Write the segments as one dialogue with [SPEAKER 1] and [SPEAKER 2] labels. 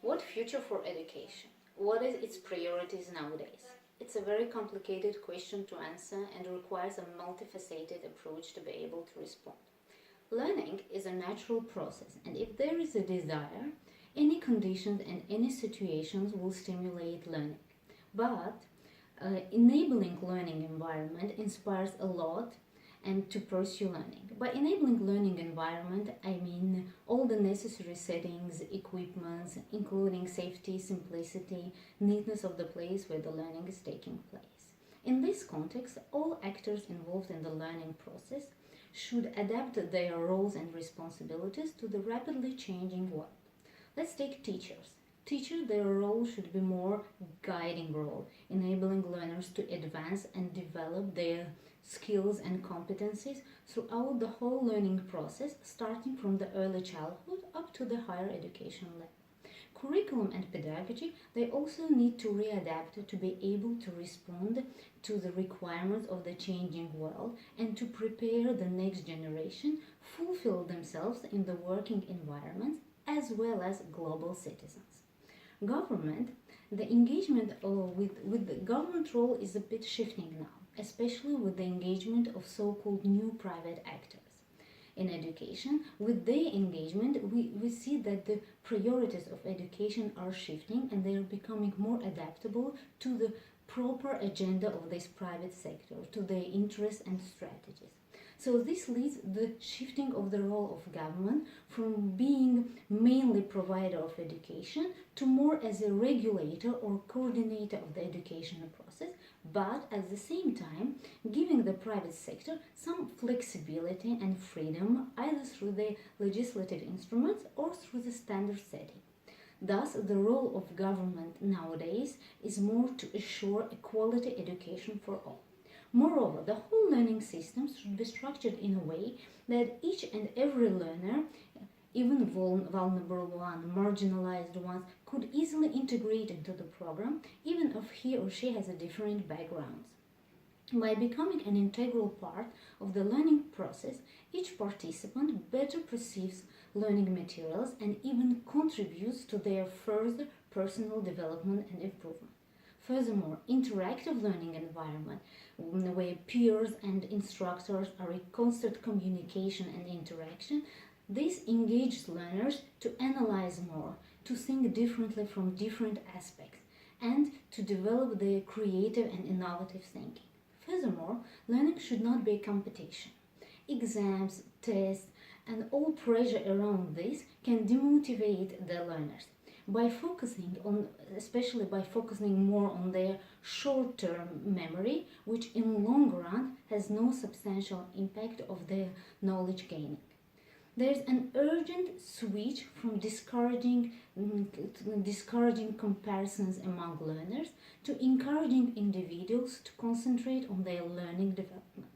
[SPEAKER 1] What future for education? What is its priorities nowadays? It's a very complicated question to answer and requires a multifaceted approach to be able to respond. Learning is a natural process, and if there is a desire, any conditions and any situations will stimulate learning. But enabling learning environment inspires a lot and to pursue learning. By enabling learning environment, I mean all the necessary settings, equipments, including safety, simplicity, neatness of the place where the learning is taking place. In this context, all actors involved in the learning process should adapt their roles and responsibilities to the rapidly changing world. Let's take teachers. Teacher, their role should be more guiding role, enabling learners to advance and develop their skills and competencies throughout the whole learning process, starting from the early childhood up to the higher education level. Curriculum and pedagogy, they also need to readapt to be able to respond to the requirements of the changing world and to prepare the next generation fulfill themselves in the working environment as well as global citizens. Government, the engagement with the government role is a bit shifting now, especially with the engagement of so-called new private actors. In education, with their engagement, we see that the priorities of education are shifting and they are becoming more adaptable to the proper agenda of this private sector, to their interests and strategies. So this leads the shifting of the role of government from being mainly provider of education to more as a regulator or coordinator of the educational process, but at the same time giving the private sector some flexibility and freedom either through the legislative instruments or through the standard setting. Thus, the role of government nowadays is more to assure a quality education for all. Moreover, the whole learning system should be structured in a way that each and every learner, even vulnerable one, marginalized ones, could easily integrate into the program, even if he or she has a different background. By becoming an integral part of the learning process, each participant better perceives learning materials and even contributes to their further personal development and improvement. Furthermore, interactive learning environment where peers and instructors are in constant communication and interaction, this engages learners to analyze more, to think differently from different aspects, and to develop their creative and innovative thinking. Furthermore, learning should not be a competition. Exams, tests, and all pressure around this can demotivate the learners. By focusing on, especially by focusing more on their short-term memory, which in long run has no substantial impact of their knowledge gaining. There is an urgent switch from discouraging comparisons among learners to encouraging individuals to concentrate on their learning development.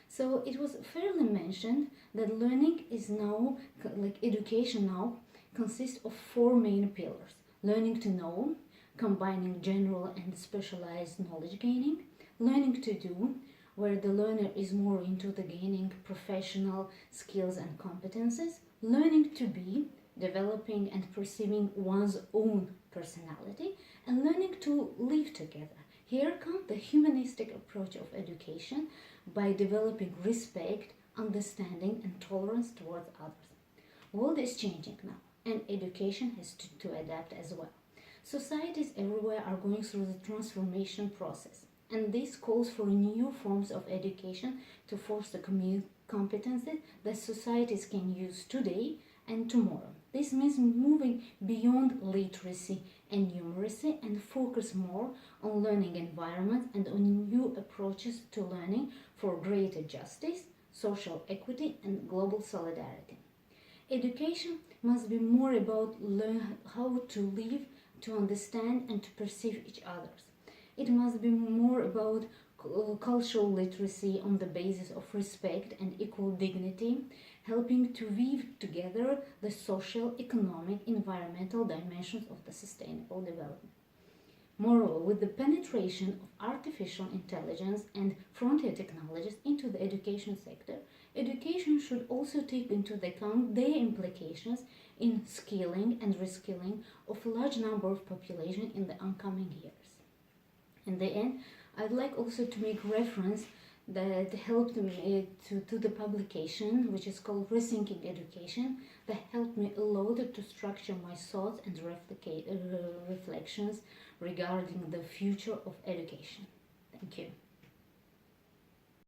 [SPEAKER 1] So it was fairly mentioned that learning is now, like education now, consists of four main pillars: learning to know, combining general and specialized knowledge gaining; learning to do, where the learner is more into the gaining professional skills and competences; learning to be, developing and perceiving one's own personality; and learning to live together. Here comes the humanistic approach of education by developing respect, understanding and tolerance towards others. World is changing now, and education has to adapt as well. Societies everywhere are going through the transformation process, and this calls for new forms of education to foster competences that societies can use today and tomorrow. This means moving beyond literacy and numeracy and focus more on learning environments and on new approaches to learning for greater justice, social equity and global solidarity. Education must be more about learn how to live, to understand and to perceive each other. It must be more about cultural literacy on the basis of respect and equal dignity, helping to weave together the social, economic, environmental dimensions of the sustainable development. Moreover, with the penetration of artificial intelligence and frontier technologies into the education sector, education should also take into account their implications in skilling and reskilling of a large number of population in the oncoming years. In the end, I'd like also to make reference that helped me to the publication, which is called Rethinking Education, that helped me a lot to structure my thoughts and reflections regarding the future of education. Thank you.